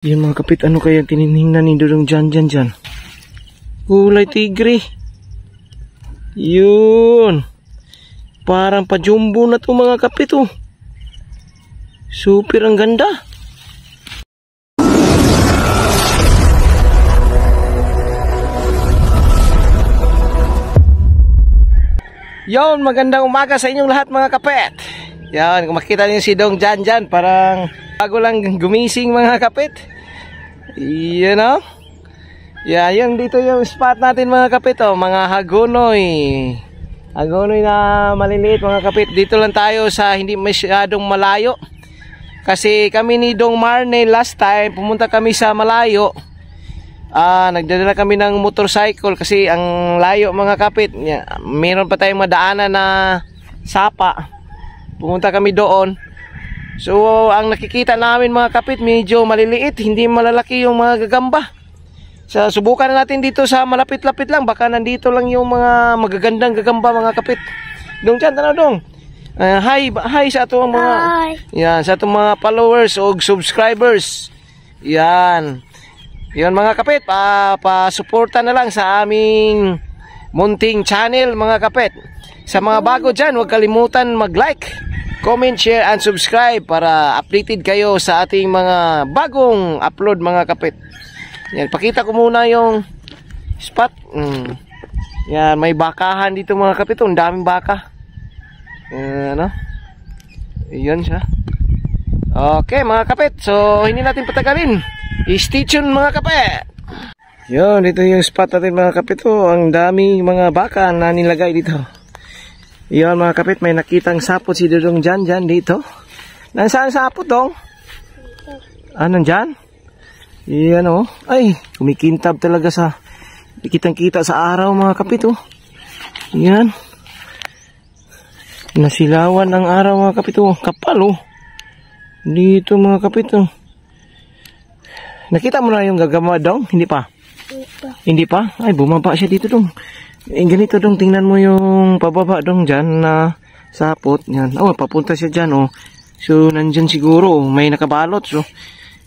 Yan mga kapit, ano kaya tinihingnan ni Dudong dyan? Kulay tigre. Yun. Parang pa-jumbo na to mga kapit oh. Super ang ganda. Yon, magandang umaga sa inyong lahat mga kapit. Yan, kung makikita niyo si Dong dyan, parang bago lang gumising mga kapit. Yan o. Yan, yun dito yung spot natin mga kapit oh. Mga hagonoy. Hagonoy na maliliit mga kapit. Dito lang tayo sa hindi masyadong malayo. Kasi kami ni Dong Marne last time, pumunta kami sa malayo. Nagdadala kami ng motorcycle kasi ang layo mga kapit. Meron pa tayong madaanan na sapa. Pumunta kami doon. So ang nakikita namin mga kapit medyo maliliit, hindi malalaki yung mga gagamba. So subukan na natin dito sa malapit-lapit lang, baka nandito lang yung mga magagandang gagamba mga kapit. Dong dyan, tanaw dong. Hi sa atong mga yan, sa atong mga followers o subscribers. Yan. Yan mga kapit, pa-suporta na lang sa aming munting channel mga kapit. Sa mga bago dyan, huwag kalimutan mag-like, comment, share, and subscribe para updated kayo sa ating mga bagong upload mga kapit. Yan, pakita ko muna yung spot. Yan, may bakahan dito mga kapit. Ang daming baka. Ano? Yan siya. Okay mga kapit, so hindi natin patagalin. Stay tuned mga kapit. Yun, dito yung spot natin mga kapit. Ang daming mga baka na nilagay dito. Yun mga kapit, may nakitang sapot si Dudong dyan dito. Nasaan sapot dong? Nandyan? Yan oh. Ay, kumikintab talaga sa kitang-kita sa araw mga kapit oh. Yan. Nasilawan ang araw mga kapit oh. Kapal oh. Dito mga kapit oh. Nakita mo na yung gagamba dong? Hindi pa? Hindi pa? Ay, bumaba siya dito dong. Ganito dong, tingnan mo yung pababa dong dyan na sapot. Yan. Oh, papunta siya dyan oh. So, nandyan siguro oh. May nakabalot. So,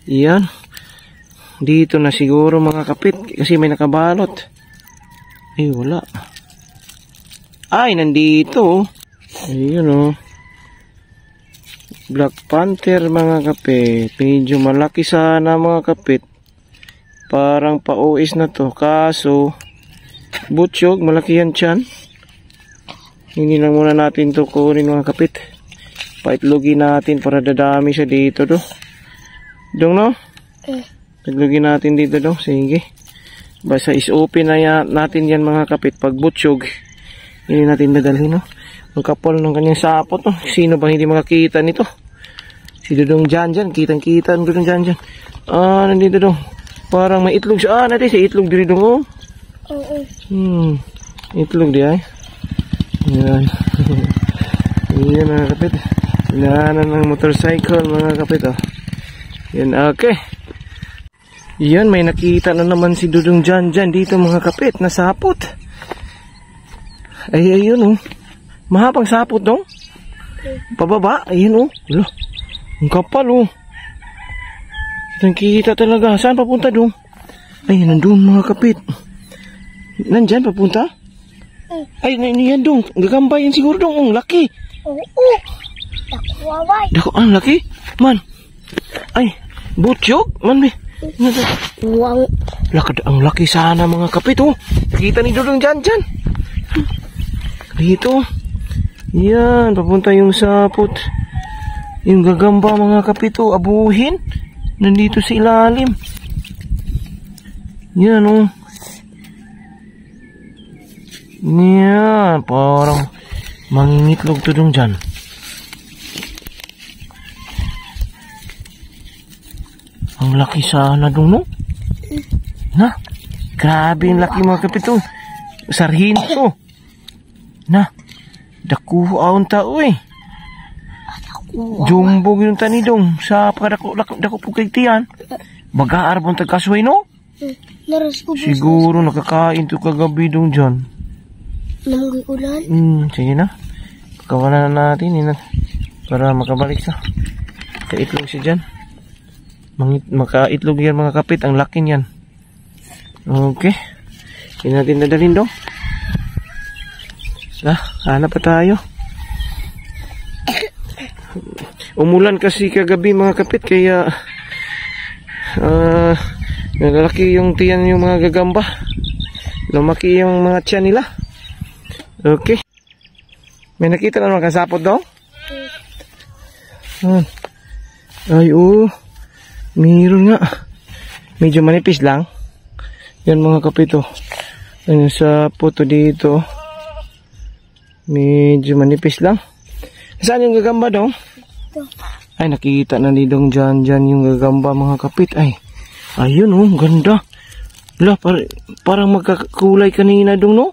yan. Dito na siguro mga kapit. Kasi may nakabalot. Ay, wala. Ay, nandito oh. Ayun oh. Black Panther mga kapit. Medyo malaki sana mga kapit. Parang pa-OS na to. Kaso butsyog, malaki yan tiyan. Hindi lang muna natin to kunin mga kapit. Paitlogin natin para dadami siya dito do. Dong no? Taglogin natin dito do. Sige. Basta is-open na natin yan mga kapit. Pag butsyog, hindi natin dadalhin no. Ang kapal ng kanyang sapot no. Sino bang hindi makakita nito? Si Dudong dyan, kitang-kita ang Dudong dyan. Nandito dong. Parang may itlog siya. Natin sa itlog dito dong oh. Itlog di ay. Yan. Yan mga kapit. Inahanan ng motorcycle mga kapit oh. Yan, okay. Yan, may nakita na naman si Dudong dyan dito mga kapit. Nasapot. Ay, ayun oh. Mahabang sapot dong. Pababa. Ayun oh. Wala. Ang kapal oh. Kitang-kita talaga. Saan papunta dong? Ay, nandun mga kapit. Nandyan papunta? Ay, yan dong. Gagamba yan siguro dong. Ang laki. Oo. Dakwaway. Ang laki? Man. Ay, butsyog. Man, may. Wow. Ang laki sana mga kapit oh. Nakita ni Dudong dyan. Dito. Yan, papunta yung sapot. Yung gagamba mga kapit oh. Abuhin. Nandito sa ilalim. Yan oh. Yan, parang mangingitlog to dong dyan. Ang laki sana dong no? Na, grabe yung laki mga kapit oh. Sarhinto. Na, dakuha ang tao eh. Jumbo yung tanidong sa dako po kay tiyan. Bagaan pong tagkasway no? Siguro nakakain to kagabi dong dyan. Namanggoy ulan? Sige na. Pagkawalan na natin para makabalik sa itlog siya dyan. Makaitlog yan mga kapit. Ang laki niyan. Okay. Hindi natin dadalhin dong. Hanap pa tayo. Umulan kasi kagabi mga kapit. Kaya nalalaki yung tiyan yung mga gagamba. Lumaki yung mga tiyan nila. Okay. May nakita na naman kasapot daw? Ay, mayroon nga. Medyo manipis lang. Yan mga kapito. Ano sa puto dito. Medyo manipis lang. Saan yung gagamba daw? Ay, nakita na ni Dong dyan yung gagamba mga kapit. Ay, ayun ganda. Wala, parang magkakulay kanina Dong no?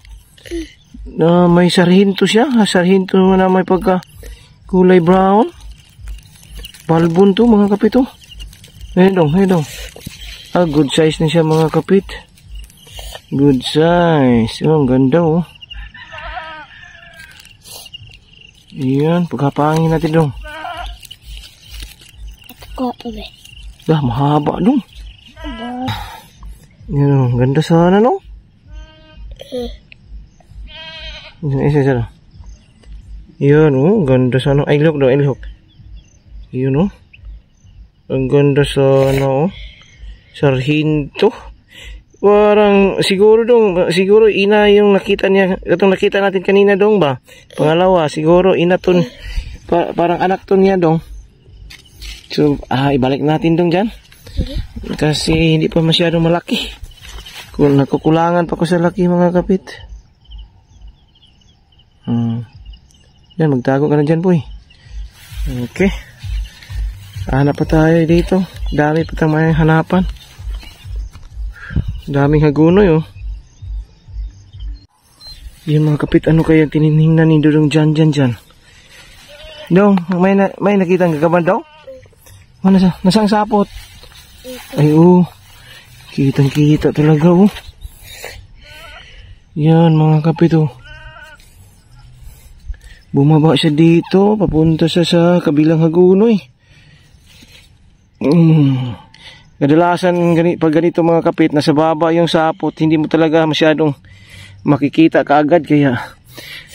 May sarhinto siya. Sarhinto na may pagka kulay brown. Balbon to mga kapit. Ayun dong. Good size na siya mga kapit. Good size. Ang ganda Ayan, pagkapangin natin dong. Mahaba dong. Ayan, ganda sana no? Isa. Ayan ganda sana. Ay, look dong, look. Yun ang ganda sana sarhinto. Parang siguro ina yung nakita niya. Itong nakita natin kanina dong ba? Pangalawa, siguro ina ton. Parang anak ton niya dong. So, ibalik natin dong dyan. Kasi hindi pa masyado malaki. Kung nakukulangan pa ko sa laki mga kapit. Yan, magtago ka na dyan boy. Okay. Hanap pa tayo dito. Dami pa tayong may hanapan. Daming hagunoy Yung mga kapit, ano kaya tinihingnan ni Dudong dyan. Dong, may nakita ang gagaban daw? Nasang sapot? Ay kitang kita talaga Yan mga kapit Bumaba siya dito, papunta siya sa kabilang hagunoy. Kadalasan pag ganito mga kapit, nasa baba yung sapot, hindi mo talaga masyadong makikita kaagad, kaya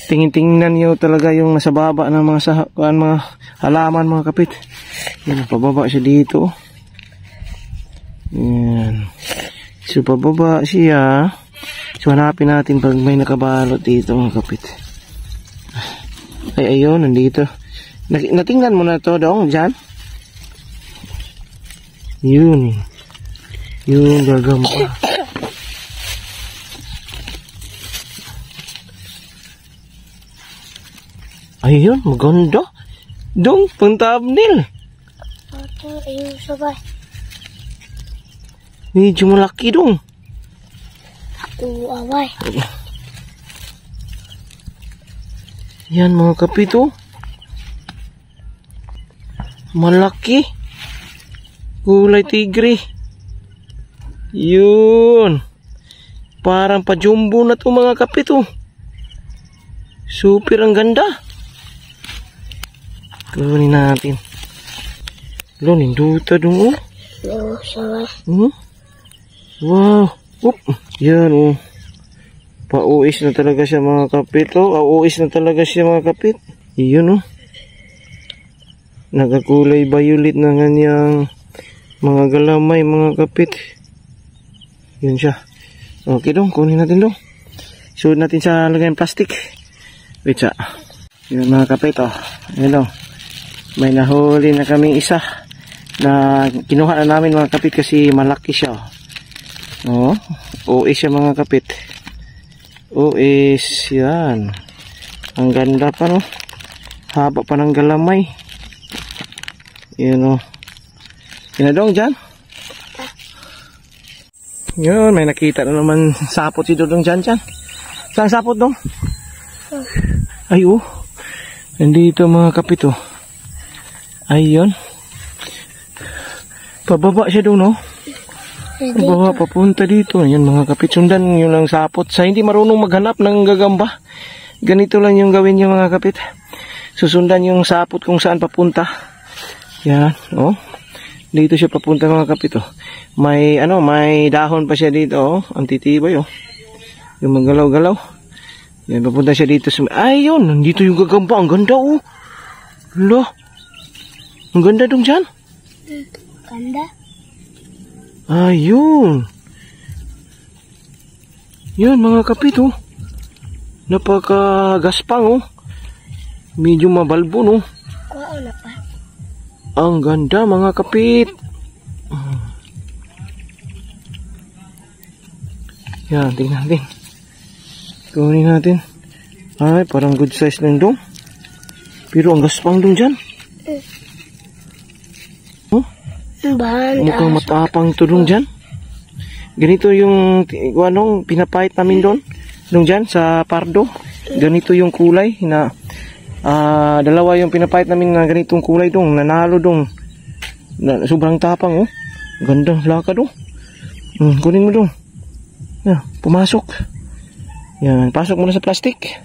tingin-tingnan nyo talaga yung nasa baba ng mga halaman mga kapit. Yan, pababa siya dito. Yan. So pababa siya. So hanapin natin pag may nakabalot dito mga kapit. Ay, ayun, nandito. Natingnan mo na to dong dyan. Yun gagamba. Ayun, maganda. Dong, pang-thumbnail. Ayun, sabay. Medyo malaki dong. Away. Yan mga kapito. Malaki. Kulay tigre. Yun. Parang pa-jumbo na to mga kapito. Super ang ganda. Kunin natin. Ninduta dong Wow. Yan Pa-uis na talaga siya mga kapit. Uis na talaga siya mga kapit. Yun Nagakulay violet na ganyang mga galamay mga kapit. Yun siya. Okay dong, kunin natin dong. Suot natin sa lagayan plastic. Wait siya. Yun mga kapit Yun may nahuli na kaming isa na kinuha na namin mga kapit kasi malaki siya. Uis siya mga kapit. Uis yan. Ang ganda pa haba pa ng galamay. Yun Pinadong dyan. Yun, may nakita na naman sapot si Dodong dyan. Saan sapot dong? Ay nandito mga kapit Ayun. Pababa siya dong Pababa, papunta dito. Ayan mga kapit, sundan nyo lang sapot. Sa hindi marunong maghanap ng gagamba, ganito lang yung gawin nyo mga kapit. Susundan yung sapot kung saan papunta. Yan, Dito siya papunta mga kapit oh. May may dahon pa siya dito oh. Ang titibay oh. Yung magalaw-galaw. Yan, papunta siya dito sa... Ayun, nandito yung gagamba. Ang ganda oh. Lo. Ang ganda dong dyan. Ganda. Ayun. Yan mga kapit oh. Napaka-gaspang oh. Medyo mabalbon oh. Kuha na pa. Ang ganda mga kapit. Yan, tingnan natin. Kunin natin. Ay, parang good size lang dong. Pero ang gaspang dong dyan. Oh? Mukhang matapang ito dong dyan. Ganito yung pinapahit namin doon. Dong dyan sa pardo. Ganito yung kulay na dalawa yung pinapahit namin na ganitong kulay dong. Nanalo dong. Sobrang tapang oh. Ganda lakad oh. Kunin mo dong. Yan, pumasok. Yan, pasok muna sa plastic.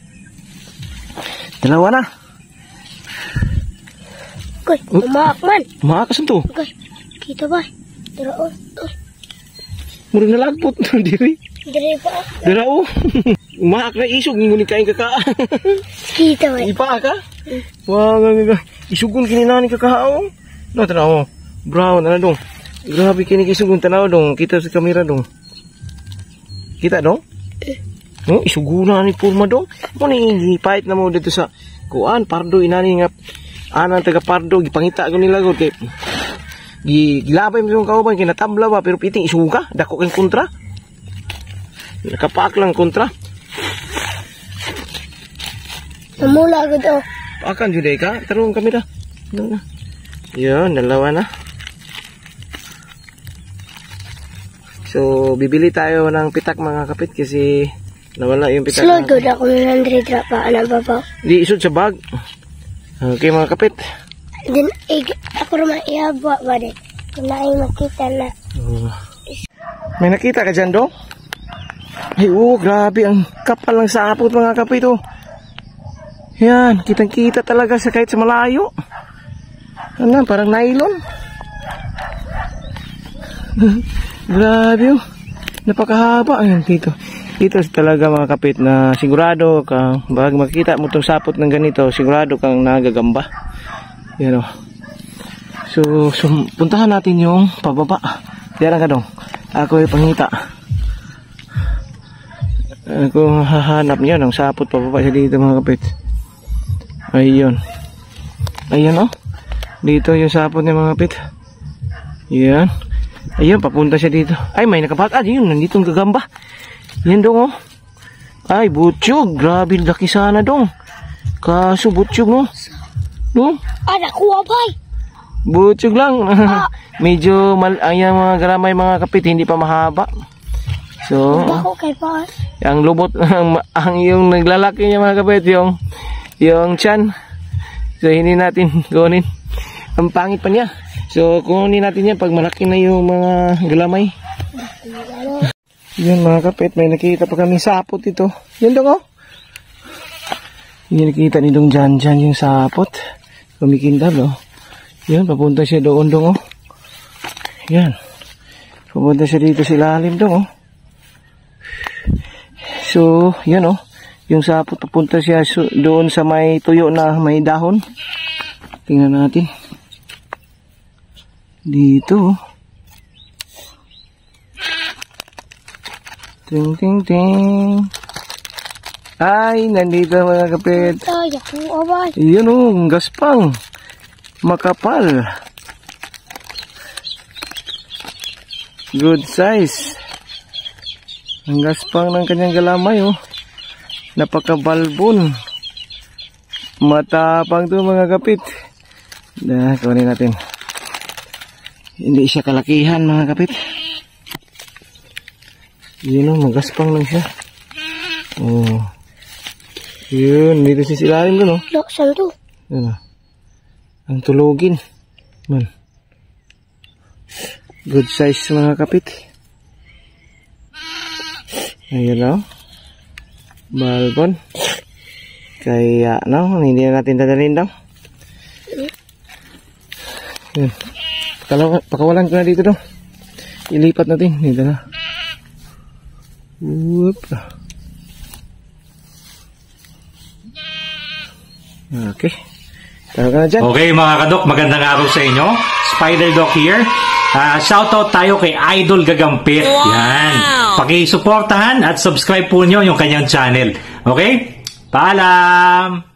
Dalawa na. Koy, umaak man. Umaak ka to. Koy, kita ba? Daraon. Mura na lagpot. Diri. Diri pa. Darao. Umaak na isog. Ngunit kain kaka. Kita ba? Ipa ka? Wag. Isugon kininani kakao. No, tanaw. Brown na dong. Grabe kinig isugon tanaw dong. Kita sa kamera dong. Kita dong? No, isuguna ni Purma dong. Mo ni pahit na mo dito sa kuan pardo inani nga anang taga pardo gipangita ko nila gud kay gilabay mo yung kauban kinatabla ba pero piting isuga dako kay kontra. Nakapak lang kontra. Namula gud oh. Akan jud ka tarong kamera. Yan, dalawa na. So, bibili tayo ng pitak mga kapit kasi nawala yung pitak. Sulod gud ako ng Andrea pa ana babaw. Di isod sa bag. Okay mga kapit. Din ako ra iabwa ba de. Kung naay makita na. May nakita ka dyan, do? Ay, grabe. Ang kapal ng sapot, mga kapit, oh. Yan, kitang-kita talaga sa kahit sa malayo. Ano, parang nylon. Grabe, oh. Napakahaba. Ayan, dito. Dito talaga, mga kapit, na sigurado kang, bag makita mo itong sapot ng ganito, sigurado kang nagagamba. Yan, oh. So, puntahan natin yung pababa. Diyan ka dong. Ako ay pangita. Ako hahanap niya ng sapot pababa siya dito mga kapit. Ayun. Ayun oh. Dito yung sapot niya mga kapit. Yan. Ayun, papunta siya dito. Ay, may nakapat. Yun, nandito ang gagamba. Yan dong oh. Ay, butsyog. Grabe, laki sana dong. Kaso butsyog no. No? Nakuha ba? Butsyog lang. Medyo ayan mga garamay mga kapit, hindi pa mahaba. So, Bako kay pa. ang lubot ang yung naglalaki niya mga kapit, yung tiyan. So, hindi natin kunin. Ang pangit pa niya. So, kunin natin yan pag malaki na yung mga galamay. Yan mga kapit, may nakita pa kami sapot ito. Yan dong oh. Yan nakita ni dong dyan yung sapot. Kumikindab oh. Yan, papunta siya doon dong oh. Yan. Papunta siya dito sa ilalim dong oh. So, yan oh. Yung sapot papunta siya doon sa may tuyo na may dahon. Tingnan natin. Dito oh. Ting ting ting. Ay, nandito mga kapit. Nakuha ba? Yan oh, gaspang. Makapal. Good size. Ang gaspang ng kanyang galamay oh. Napakabalbon. Matapang to mga kapit. Kunin natin. Hindi siya kalakihan mga kapit. Yun oh, magaspang lang siya. Oh. Yun, dito si silalim doon oh. Saan to? Yan oh. Ang tulogin. Man. Good size mga kapit. Ayan o. Balbon. Kaya no, hindi na natin dadalhin daw. Yan. Pakawalan ko na dito dong. Ilipat natin. Dito na. Whoop. Okay. Tara ka na dyan. Okay mga kadok, magandang araw sa inyo. Spider Doc here. Shoutout tayo kay Idol Gagampit. Yan. Pakisuportahan at subscribe po nyo yung kanyang channel. Okay? Paalam!